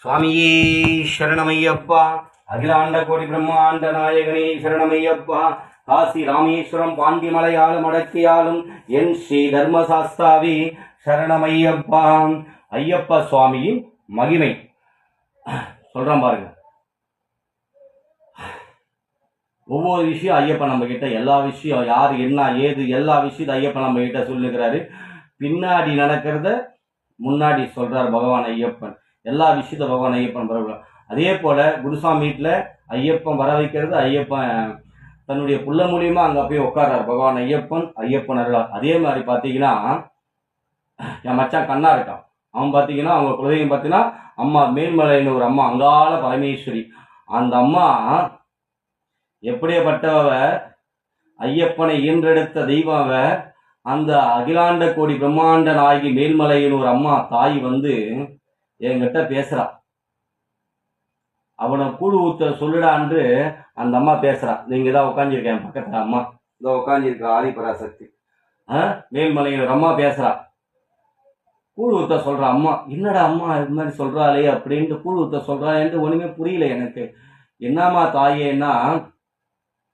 சுவாமியே சரணமையப்பா. அகிலாண்ட கோடி பிரம்மாண்ட நாயகனே சரணமையப்பா. காசி ராமேஸ்வரம் பாண்டி மலையாளும் அடக்கியாலும் என் ஸ்ரீ தர்மசாஸ்தாவி சரணமையப்பா. ஐயப்ப சுவாமியின் மகிமை சொல்றேன் பாருங்க. ஒவ்வொரு விஷயம் ஐயப்பன் நம்ம கிட்ட, எல்லா விஷயம் யார் என்ன ஏது எல்லா விஷயத்தை ஐயப்பன் நம்ம கிட்ட சொல்லுகிறாரு. பின்னாடி நடக்கிறத முன்னாடி சொல்றார் பகவான் ஐயப்பன். எல்லா விஷயத்த பகவான் ஐயப்பன் பரவாயில்ல. அதே போல குருசாமி வீட்டில் ஐயப்பன் வர வைக்கிறது ஐயப்பன் தன்னுடைய புள்ள மூலியமா அங்க போய் உட்கார்றார் பகவான் ஐயப்பன் அருளார். அதே மாதிரி பார்த்தீங்கன்னா என் மச்சான் கண்ணா இருக்கான். அவன் பார்த்தீங்கன்னா அவங்க குலதெய்வம் பார்த்தீங்கன்னா அம்மா மேல்மலைன்னு ஒரு அம்மா, அங்காள பரமேஸ்வரி. அந்த அம்மா எப்படியப்பட்டவ, ஐயப்பனை ஈன்றெடுத்த தெய்வம். அந்த அகிலாண்ட கோடி பிரம்மாண்ட நாயகி மேல்மலையின் ஒரு அம்மா தாய் என்கிட்ட பேசுறா. அவனை கூழு ஊத்த சொல்லுடான்று அந்த அம்மா பேசுறா. நீங்க தான் உட்காந்துருக்கேன் பக்கத்துல அம்மா இதோ உட்காந்துருக்கா ஆதிபராசக்தி. மேல்மலையின் ஒரு அம்மா பேசுறா. கூழ் ஊத்த சொல்ற அம்மா. என்னடா அம்மா இது மாதிரி சொல்றாளே அப்படின்ட்டு கூழ் ஊத்த சொல்றாளேன்ட்டு ஒண்ணுமே புரியல எனக்கு. என்னம்மா தாயேன்னா,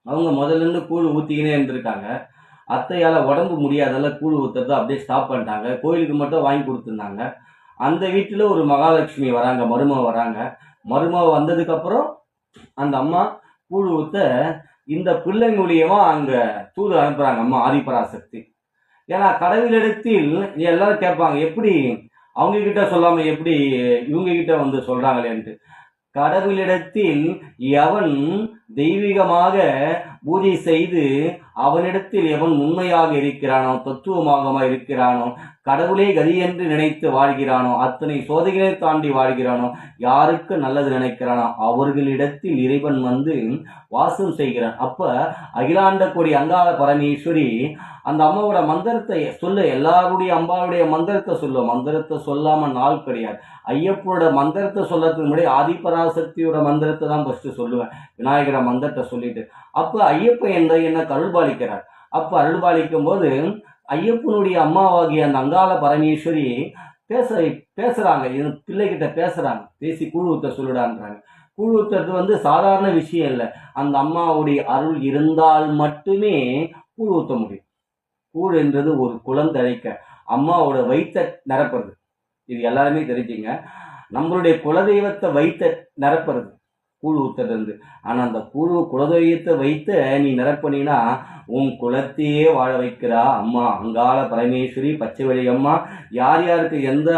அவங்க முதல்ல இருந்து கூழ் ஊத்திக்கினே இருந்திருக்காங்க. அத்தையால உடம்பு முடியாதால கூழ் ஊத்துறத அப்படியே ஸ்டாப் பண்ணிட்டாங்க. கோயிலுக்கு மட்டும் வாங்கி கொடுத்துருந்தாங்க. அந்த வீட்டில் ஒரு மகாலட்சுமி வராங்க, மருமக வராங்க. மருமக வந்ததுக்கு அப்புறம் அந்த அம்மா கூழ் ஊத்த இந்த பிள்ளை மூலியமா அங்க தூது அனுப்புறாங்க அம்மா ஆதிபராசக்தி. ஏன்னா கடவுளிடத்தில் எல்லாரும் கேட்பாங்க, எப்படி அவங்க கிட்ட சொல்லாம எப்படி இவங்க கிட்ட சொல்றாங்களேன்ட்டு. கடவுளிடத்தில் எவன் தெய்வீகமாக பூஜை செய்து அவனிடத்தில் எவன் உண்மையாக இருக்கிறானோ, தத்துவமாக இருக்கிறானோ, கடவுளே கதி என்று நினைத்து வாழ்கிறானோ, அத்தனை சோதனைகளை தாண்டி வாழ்கிறானோ, யாருக்கு நல்லது நினைக்கிறானோ அவர்களிடத்தில் இறைவன் வாசம் செய்கிறான். அப்ப அகிலாண்ட கோடி அங்காள பரமேஸ்வரி அந்த அம்மாவோட மந்திரத்தை சொல்ல, எல்லாருடைய அம்பாவுடைய மந்திரத்தை சொல்லுவோம். மந்திரத்தை சொல்லாம நாள் கிடையாது. ஐயப்பனோட மந்திரத்தை சொல்லறதுக்கு முன்னாடி ஆதிபராசக்தியோட மந்திரத்தை தான் ஃபர்ஸ்ட் சொல்லுவேன். விநாயகர மந்திரத்தை சொல்லிட்டு அப்ப ஐயப்பன் என்ன அருள்பாலிக்கிறார். அப்ப அருள்பாலிக்கும் போது ஐயப்பனுடைய அம்மாவாகிய அந்த அங்காள பரமேஸ்வரி பேசுறாங்க, பிள்ளைகிட்ட பேசுறாங்க. பேசி கூழ் ஊத்த சொல்லிடான்றாங்க. கூழ் ஊத்துறது சாதாரண விஷயம் இல்லை. அந்த அம்மாவுடைய அருள் இருந்தால் மட்டுமே கூழ் ஊத்த முடியும். கூழ் என்றது ஒரு குழந்தைக்க அம்மாவோட வயிற்ற நிரப்புறது. இது எல்லாருமே தெரிஞ்சுங்க. நம்மளுடைய குலதெய்வத்தை வைத்த நிரப்புறது கூழ் ஊத்துறது. ஆனா அந்த குலதெய்வத்தை வைத்து நீ நிரப்பினா உன் குலத்தையே வாழ வைக்கிறா அம்மா அங்காள பரமேஸ்வரி பச்சைவெளி அம்மா. யார் யாருக்கு எந்த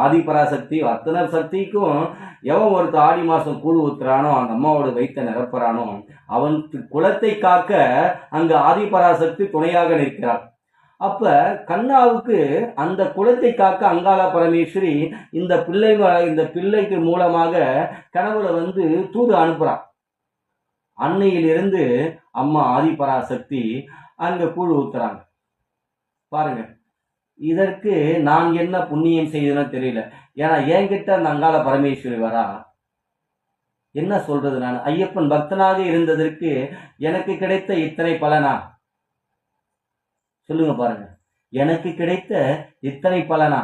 ஆதிபராசக்தி அத்தனை சக்திக்கும் எவன் ஒருத்த ஆடி மாசம் கூழ் ஊத்துறானோ அந்த அம்மாவோட வைத்த நிரப்புறானோ அவன் குலத்தை காக்க அங்கு ஆதிபராசக்தி துணையாக நிற்கிறார். அப்ப கண்ணாவுக்கு அந்த குலத்தை காக்க அங்காள பரமேஸ்வரி இந்த பிள்ளைக்கு மூலமாக கனவுல தூது அனுப்புறான். அன்னையிலிருந்து அம்மா ஆதிபராசக்தி அங்க கூழ் ஊத்துறாங்க. பாருங்க, இதற்கு நான் என்ன புண்ணியம் செய்தேன்னு தெரியல. ஏன்னா என்கிட்ட அந்த அங்காள பரமேஸ்வரி வரா. என்ன சொல்றது, நான் ஐயப்பன் பக்தனாக இருந்ததற்கு எனக்கு கிடைத்த இத்தனை பலனா சொல்லுங்க பாருங்க. எனக்கு கிடைத்த இத்தனை பலனா?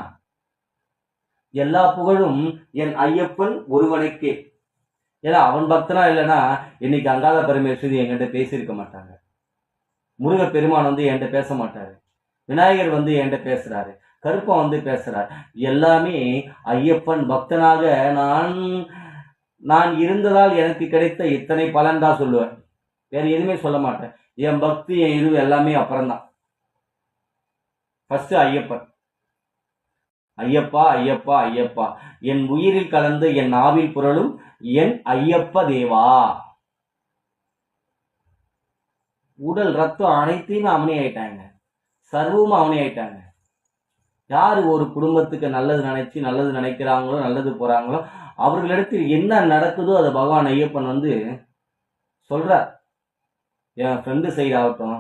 எல்லா புகழும் என் ஐயப்பன் ஒருவனுக்கே. ஏன்னா அவன் பக்தனா இல்லைன்னா இன்னைக்கு அங்காள பரமேஸ்வரி என்கிட்ட பேசியிருக்க மாட்டாங்க. முருக பெருமான் என்கிட்ட பேச மாட்டாரு. விநாயகர் என்கிட்ட பேசுறாரு. கருப்பன் பேசுறாரு. எல்லாமே ஐயப்பன் பக்தனாக நான் இருந்ததால் எனக்கு கிடைத்த இத்தனை பலன் தான் சொல்லுவேன். வேற எதுவுமே சொல்ல மாட்டேன். என் பக்தி என் இது எல்லாமே அப்புறம்தான். ஃபர்ஸ்ட் ஐயப்பன். ஐயப்பா ஐயப்பா ஐயப்பா, என் உயிரில் கலந்து என் ஆவில் புரளும் என் ஐயப்ப தேவா. உடல் ரத்தம் அனைத்தையும் அவனே ஆயிட்டாங்க. சர்வமும் அவனே ஆயிட்டாங்க. யாரு ஒரு குடும்பத்துக்கு நல்லது நினைச்சு நல்லது நினைக்கிறாங்களோ நல்லது போறாங்களோ அவர்களிடத்தில் என்ன நடக்குதோ அதை பகவான் ஐயப்பன் சொல்றார். என் ஃப்ரெண்டு சைடு ஆகட்டும்,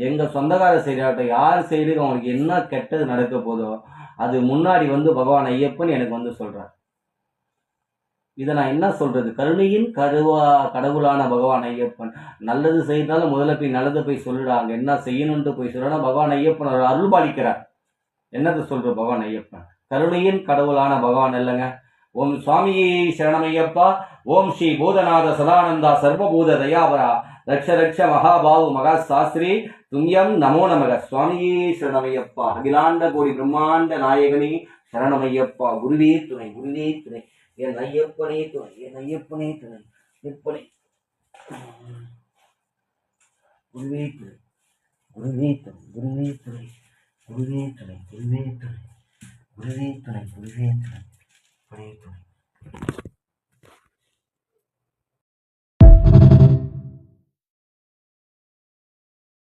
எங்க சொந்தக்கார சைடு ஆகட்டும், யார் சைடு அவங்களுக்கு என்ன கெட்டது நடக்க போதோ அது முன்னாடி பகவான் ஐயப்பன் எனக்கு சொல்றார். இதை நான் என்ன சொல்றது, கருணையின் கடவுளான பகவான் ஐயப்பன். நல்லது செய்தாலும் முதல்ல போய் நல்லதை போய் சொல்லிடாங்க. என்ன செய்யணும்னு போய் சொல்றா பகவான் ஐயப்பன் அருள் பாலிக்கிறார். என்னது சொல்ற பகவான் ஐயப்பன் கருணையின் கடவுளான பகவான் இல்லைங்க. ஓம் சுவாமி சரணமையப்பா. ஓம் ஸ்ரீ பூதநாத சதானந்தா சர்வபூத தயாபரா ரக்ஷ ரக்ஷ மகாபாவு மகா சாஸ்திரி துல்லியம் நமோ நமக. சுவாமியே சரணமையப்பா. அகிலாண்ட கோடி பிரம்மாண்ட நாயகனே சரணமையப்பா. குருவே துணை, குருவே துணை, என் ஐயப்பனே துணை, என் ஐயப்பனே துணை, எப்பனே குருவே துணை, குருவே துணை, குருவே துணை, குருவே துணை, குருவே துணை, குருவே துணை, குருவே துணை, குருவே துணை.